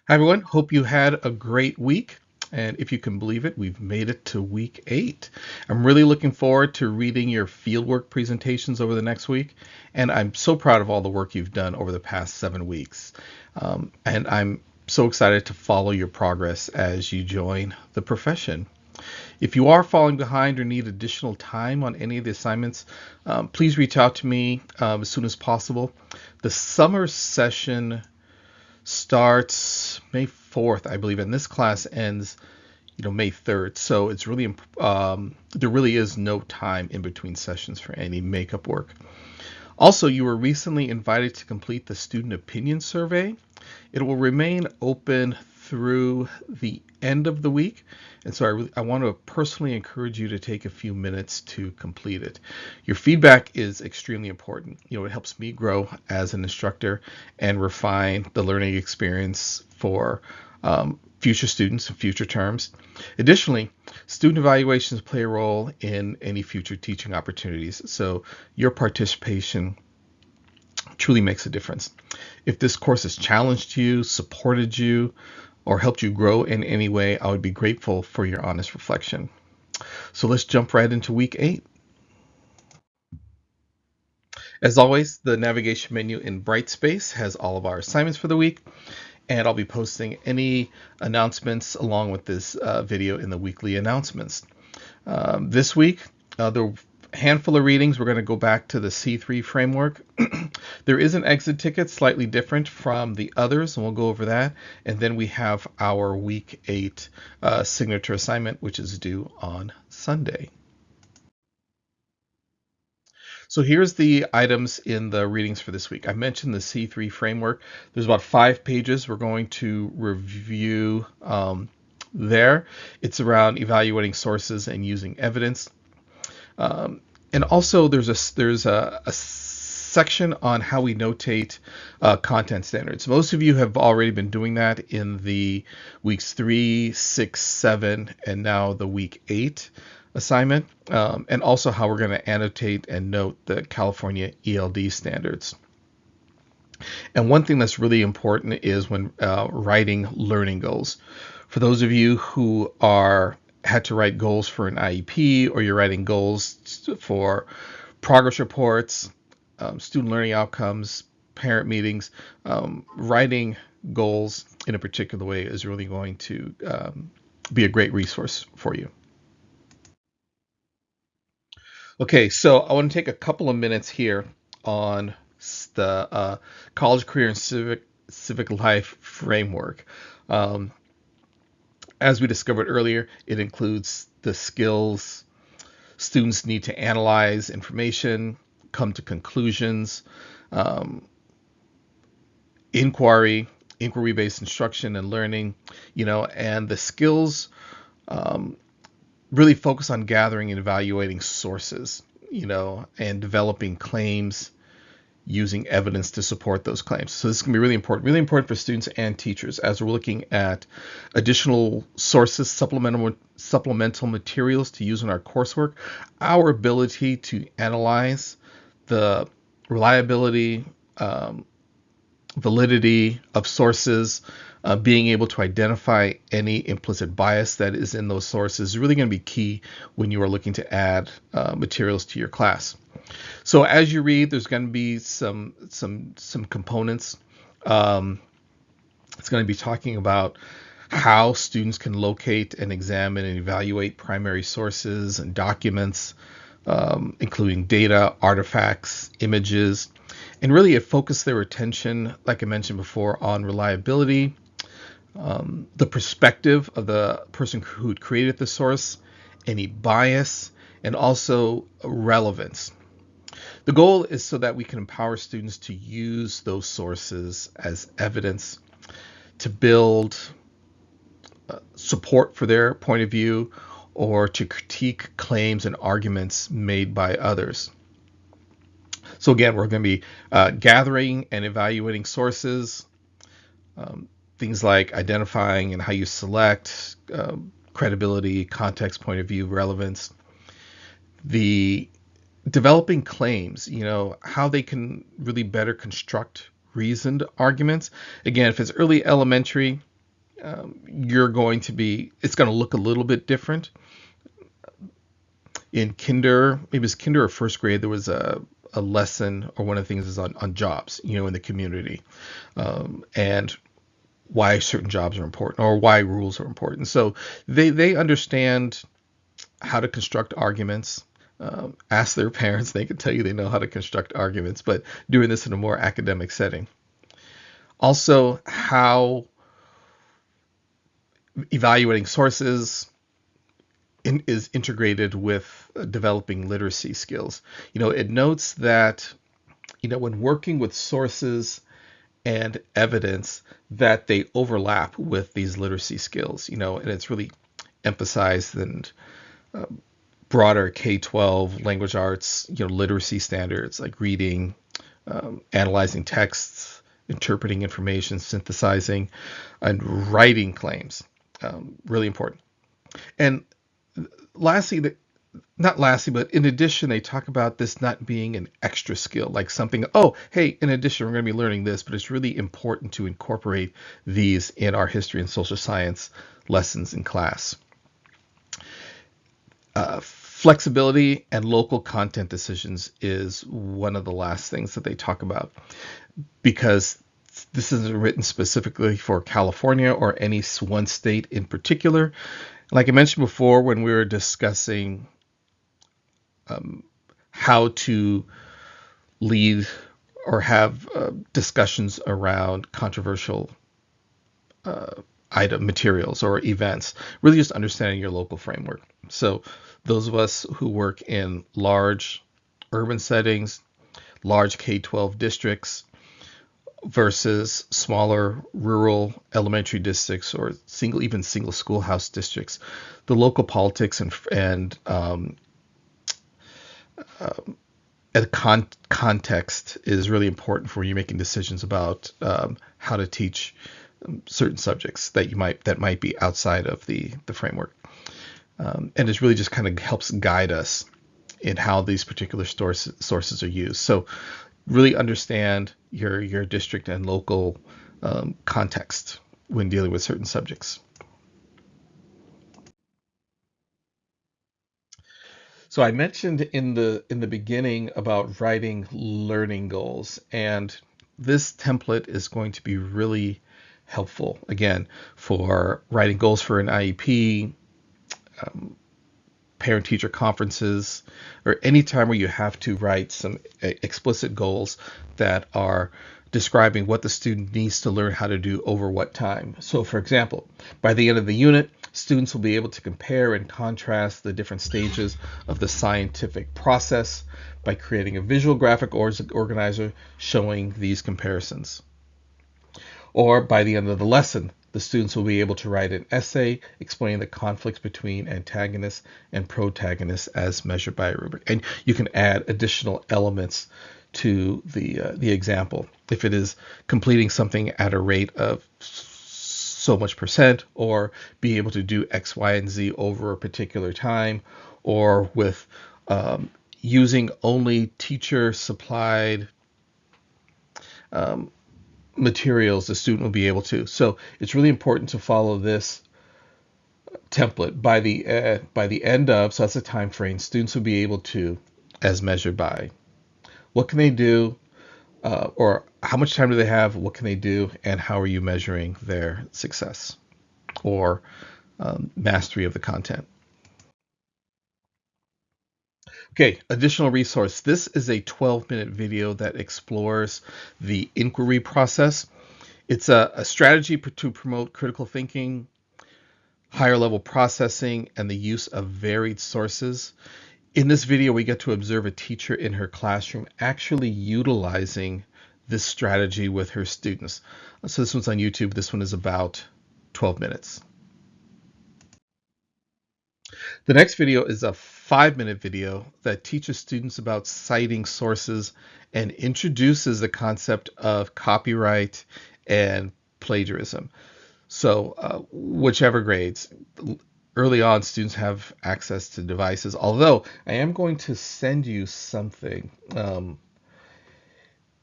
Hi, everyone. Hope you had a great week. And if you can believe it, we've made it to week 8. I'm really looking forward to reading your fieldwork presentations over the next week. And I'm so proud of all the work you've done over the past 7 weeks. And I'm so excited to follow your progress as you join the profession. If you are falling behind or need additional time on any of the assignments, please reach out to me as soon as possible. The summer session starts May 4th, I believe, and this class ends, May 3rd. So it's really there really is no time in between sessions for any makeup work. Also, you were recently invited to complete the student opinion survey. It will remain open through the end of the week, and so I want to personally encourage you to take a few minutes to complete it. Your feedback is extremely important. It helps me grow as an instructor and refine the learning experience for future students and future terms. Additionally, student evaluations play a role in any future teaching opportunities, so your participation truly makes a difference. If this course has challenged you, supported you, or helped you grow in any way, I would be grateful for your honest reflection. So let's jump right into week 8. As always, the navigation menu in Brightspace has all of our assignments for the week, and I'll be posting any announcements along with this video in the weekly announcements. This week, the handful of readings, we're going to go back to the C3 framework. There is an exit ticket slightly different from the others, and we'll go over that. And then we have our week 8 signature assignment, which is due on Sunday. So here's the items in the readings for this week. I mentioned the C3 framework. There's about 5 pages we're going to review there. It's around evaluating sources and using evidence. And also there's a section on how we notate content standards. Most of you have already been doing that in the weeks 3, 6, 7, and now the week 8 assignment, and also how we're going to annotate and note the California ELD standards. And one thing that's really important is when writing learning goals. For those of you who had to write goals for an IEP, or you're writing goals for progress reports, student learning outcomes, parent meetings, writing goals in a particular way is really going to be a great resource for you. Okay, so I want to take a couple of minutes here on the college, career, and civic life framework. As we discovered earlier, it includes the skills students need to analyze information, come to conclusions, inquiry-based instruction and learning, and the skills really focus on gathering and evaluating sources, and developing claims using evidence to support those claims. So this is going to be really important for students and teachers as we're looking at additional sources, supplemental materials to use in our coursework. Our ability to analyze the reliability, validity of sources, being able to identify any implicit bias that is in those sources is really going to be key when you are looking to add materials to your class. So as you read, there's going to be some components. It's going to be talking about how students can locate and examine and evaluate primary sources and documents, including data, artifacts, images, and really it focused their attention, like I mentioned before, on reliability, the perspective of the person who created the source, any bias, and also relevance. The goal is so that we can empower students to use those sources as evidence to build support for their point of view or to critique claims and arguments made by others. So again, we're going to be gathering and evaluating sources, things like identifying and how you select, credibility, context, point of view, relevance, the developing claims, how they can really better construct reasoned arguments. Again, if it's early elementary, it's going to look a little bit different. In kinder, maybe it's kinder or first grade, there was a lesson, or one of the things is on jobs, in the community, and why certain jobs are important, or why rules are important. So they understand how to construct arguments. Ask their parents; they can tell you they know how to construct arguments, but doing this in a more academic setting. Also, how evaluating sources is integrated with developing literacy skills. It notes that, when working with sources and evidence, that they overlap with these literacy skills, and it's really emphasized in broader K-12 language arts, literacy standards like reading, analyzing texts, interpreting information, synthesizing, and writing claims. Really important. And lastly, not lastly, but in addition, they talk about this not being an extra skill, like something, oh, hey, in addition, we're going to be learning this, but it's really important to incorporate these in our history and social science lessons in class. Flexibility and local content decisions is one of the last things that they talk about, because this isn't written specifically for California or any one state in particular. Like I mentioned before, when we were discussing how to lead or have discussions around controversial item materials or events, really just understanding your local framework. So those of us who work in large urban settings, large K-12 districts versus smaller rural elementary districts, or even single schoolhouse districts, the local politics and context is really important for you making decisions about how to teach certain subjects that might be outside of the framework. And it really just kind of helps guide us in how these particular sources are used. So really understand your district and local context when dealing with certain subjects. So I mentioned in the beginning about writing learning goals, and this template is going to be really helpful, again, for writing goals for an IEP, parent-teacher conferences, or any time where you have to write some explicit goals that are describing what the student needs to learn how to do over what time. So, for example, by the end of the unit, students will be able to compare and contrast the different stages of the scientific process by creating a visual graphic organizer showing these comparisons. Or by the end of the lesson, the students will be able to write an essay explaining the conflicts between antagonists and protagonists as measured by a rubric. And you can add additional elements to the example. If it is completing something at a rate of so much percent, or be able to do X, Y, and Z over a particular time, or with using only teacher supplied materials, the student will be able to. So it's really important to follow this template. By the end of, so that's the time frame, students will be able to, as measured by, what can they do, or how much time do they have, what can they do, and how are you measuring their success or mastery of the content. Okay, additional resource. This is a 12-minute video that explores the inquiry process. It's a strategy to promote critical thinking, higher level processing, and the use of varied sources. In this video, we get to observe a teacher in her classroom actually utilizing this strategy with her students. So this one's on YouTube. This one is about 12 minutes. The next video is a 5-minute video that teaches students about citing sources and introduces the concept of copyright and plagiarism. So whichever grades, early on, students have access to devices, although I am going to send you something.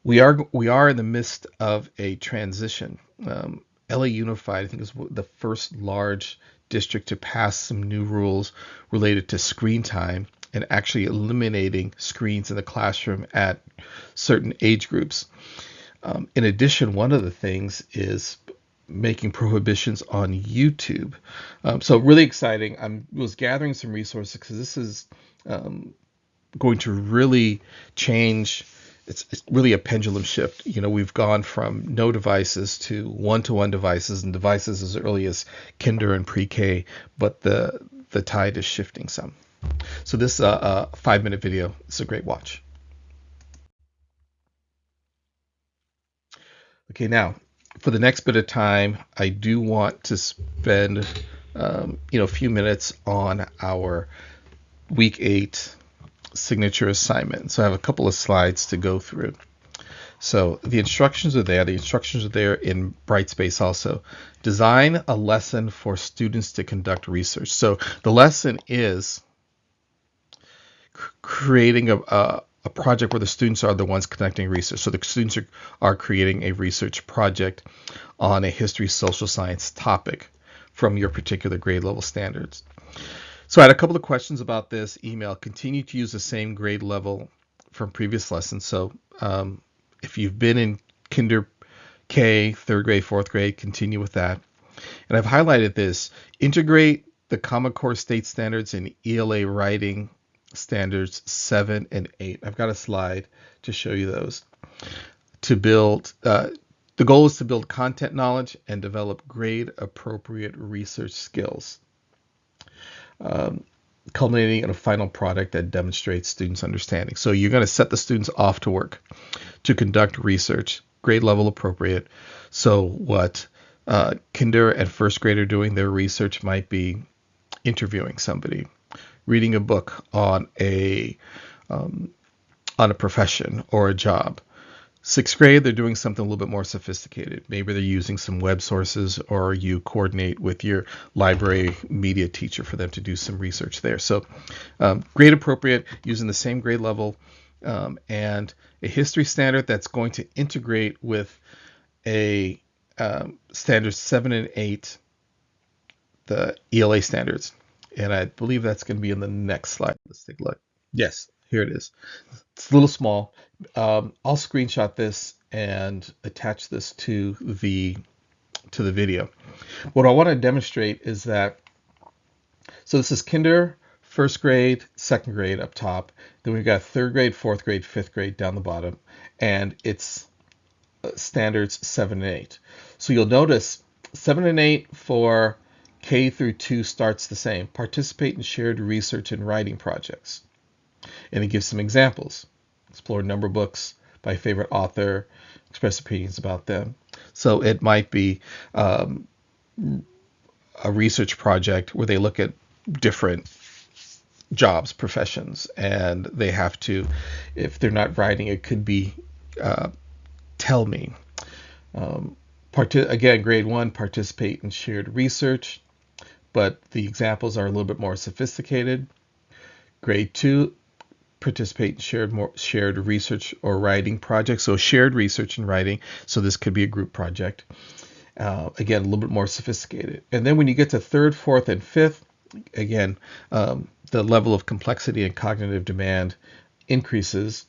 We are in the midst of a transition, LA Unified, I think, is the first large district to pass some new rules related to screen time and actually eliminating screens in the classroom at certain age groups. In addition, one of the things is making prohibitions on YouTube. So really exciting. I was gathering some resources because this is going to really change. It's really a pendulum shift. We've gone from no devices to one-to-one devices and devices as early as kinder and pre-K, but the tide is shifting some. So this 5-minute video is a great watch. Okay, now for the next bit of time, I do want to spend a few minutes on our week 8 signature assignment. So I have a couple of slides to go through. So the instructions are there. The instructions are there in Brightspace also. Design a lesson for students to conduct research. So the lesson is creating a project where the students are the ones conducting research. So the students are creating a research project on a history, social science topic from your particular grade level standards. So I had a couple of questions about this email. Continue to use the same grade level from previous lessons. So if you've been in kinder K, 3rd grade, 4th grade, continue with that. And I've highlighted this. Integrate the Common Core state standards and ELA writing standards 7 and 8. I've got a slide to show you those. To build, the goal is to build content knowledge and develop grade appropriate research skills, culminating in a final product that demonstrates students' understanding. So you're going to set the students off to work to conduct research, grade level appropriate. So what kinder and 1st grade are doing, their research might be interviewing somebody, reading a book on a profession or a job. 6th grade, they're doing something a little bit more sophisticated. Maybe they're using some web sources, or you coordinate with your library media teacher for them to do some research there. So grade appropriate, using the same grade level, and a history standard that's going to integrate with a standards 7 and 8, the ELA standards. And I believe that's going to be in the next slide. Let's take a look. Yes, here it is. It's a little small. I'll screenshot this and attach this to the video. What I want to demonstrate is that, so this is kinder, 1st grade, 2nd grade up top. Then we've got 3rd grade, 4th grade, 5th grade down the bottom, and it's standards 7 and 8. So you'll notice 7 and 8 for K through 2 starts the same. Participate in shared research and writing projects. And it gives some examples. Explore number books by favorite author, express opinions about them. So it might be a research project where they look at different jobs, professions, and they have to, if they're not writing, it could be tell me. Again, grade 1, participate in shared research, but the examples are a little bit more sophisticated. Grade 2, participate in shared research or writing projects. So shared research and writing. So this could be a group project. Again, a little bit more sophisticated. And then when you get to 3rd, 4th, and 5th, again, the level of complexity and cognitive demand increases.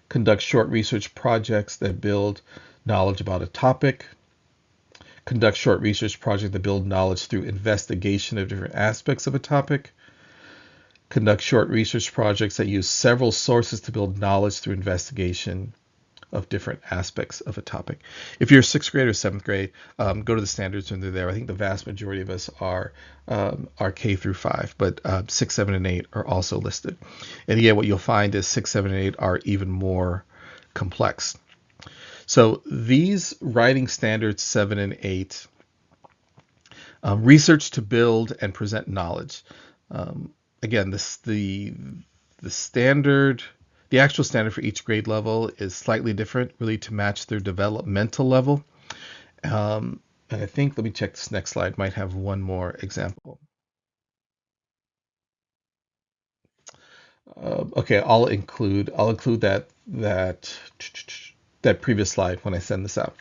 Conduct short research projects that build knowledge about a topic. Conduct short research projects that build knowledge through investigation of different aspects of a topic. Conduct short research projects that use several sources to build knowledge through investigation of different aspects of a topic. If you're 6th grade or 7th grade, go to the standards when they're there. I think the vast majority of us are K through 5, but 6, 7, and 8 are also listed. And again, what you'll find is 6, 7, and 8 are even more complex. So these writing standards 7 and 8, research to build and present knowledge. Again, the standard, the actual standard for each grade level is slightly different, really to match their developmental level. And I think, let me check this next slide, might have one more example. Okay, I'll include that previous slide when I send this out.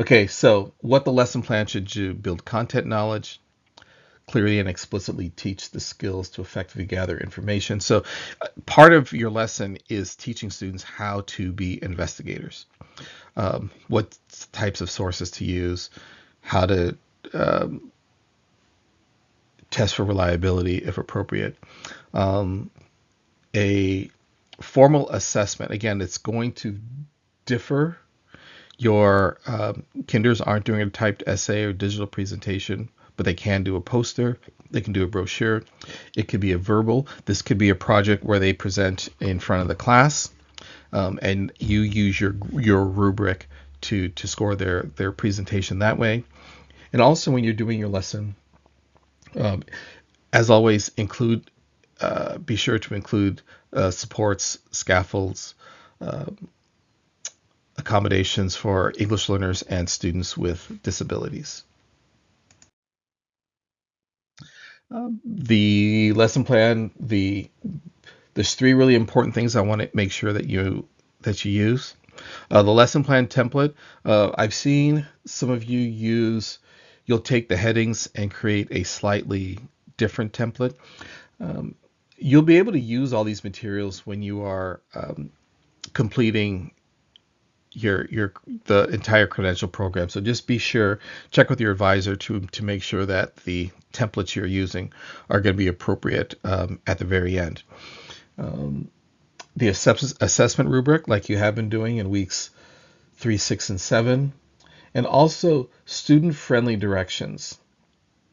Okay, so what the lesson plan should do: build content knowledge, clearly and explicitly teach the skills to effectively gather information. So, part of your lesson is teaching students how to be investigators, what types of sources to use, how to test for reliability if appropriate. A formal assessment, again, it's going to differ. Your kinders aren't doing a typed essay or digital presentation, but they can do a poster. They can do a brochure. It could be a verbal. This could be a project where they present in front of the class, and you use your rubric to score their presentation that way. And also, when you're doing your lesson, um, as always, be sure to include supports, scaffolds, accommodations for English learners and students with disabilities. The lesson plan, there's three really important things I want to make sure that you use. The lesson plan template, I've seen some of you use. You'll take the headings and create a slightly different template. You'll be able to use all these materials when you are completing your the entire credential program. So just be sure, check with your advisor to make sure that the templates you're using are going to be appropriate at the very end. The assessment rubric, like you have been doing in weeks 3, 6, and 7, and also student-friendly directions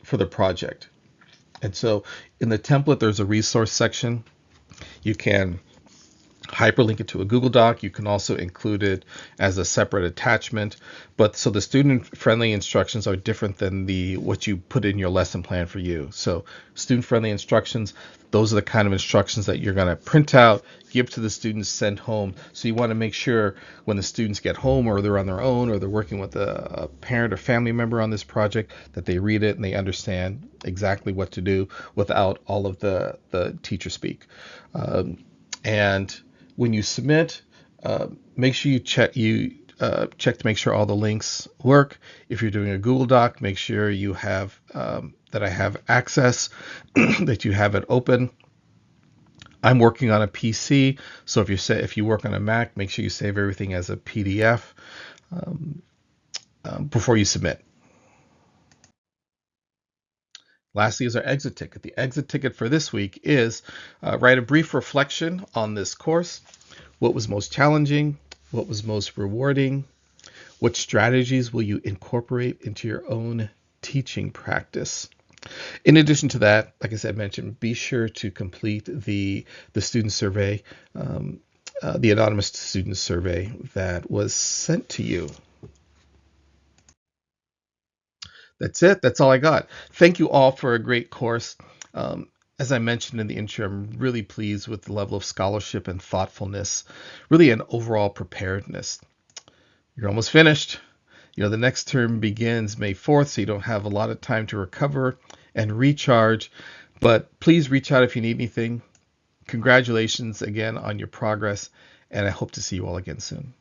for the project. And so in the template, there's a resource section. You can hyperlink it to a Google Doc. You can also include it as a separate attachment. But so the student-friendly instructions are different than what you put in your lesson plan for you. So student-friendly instructions, those are the kind of instructions that you're going to print out, give to the students, send home. So you want to make sure when the students get home, or they're on their own, or they're working with a parent or family member on this project, that they read it and they understand exactly what to do without all of the teacher speak. And when you submit, make sure you check to make sure all the links work. If you're doing a Google Doc, make sure you have that I have access, that you have it open. I'm working on a PC, so if you work on a Mac, make sure you save everything as a PDF before you submit. Lastly is our exit ticket. The exit ticket for this week is write a brief reflection on this course. What was most challenging? What was most rewarding? What strategies will you incorporate into your own teaching practice? In addition to that, like I said, mentioned, be sure to complete the student survey, the anonymous student survey that was sent to you. That's it. That's all I got. Thank you all for a great course. As I mentioned in the intro, I'm really pleased with the level of scholarship and thoughtfulness, really an overall preparedness. You're almost finished. The next term begins May 4th, so you don't have a lot of time to recover and recharge. But please reach out if you need anything. Congratulations again on your progress, and I hope to see you all again soon.